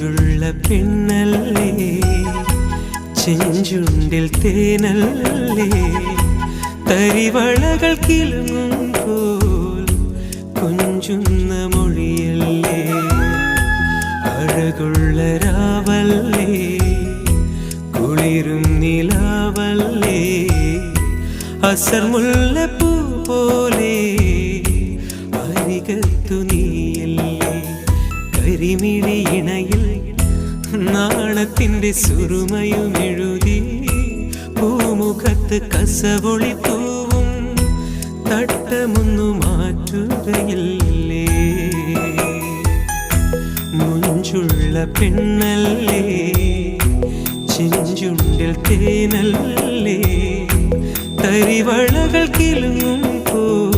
മൊഞ്ചുള്ള പെണ്ണല്ലേ, ചെഞ്ചുണ്ടിൽ തേനല്ലേ, തരിവളകൾ കിലുങ്ങുമ്പോൾ കൊഞ്ചുന്ന മൊഴിയല്ലേ, അഴകുള്ള രാവല്ലേ, കുളിരും നിലാവല്ലേ, അസർമുല്ലപ്പൂ പോലെ അരികത്തു നീയല്ലേ, കരിമിഴി ഇണയിൽ നാളത്തിൻ്റെ സുറുമയും എഴുതി, പൂമുഖത്ത് കസവൊളി തൂവും തട്ടമൊന്നു മാറ്റുകയില്ലേ, മുഞ്ചുള്ള പെണ്ണല്ലേ, ചെഞ്ചുണ്ടിൽ തേനല്ലേ, തരിവളകൾ കിലുങ്ങുമ്പോൾ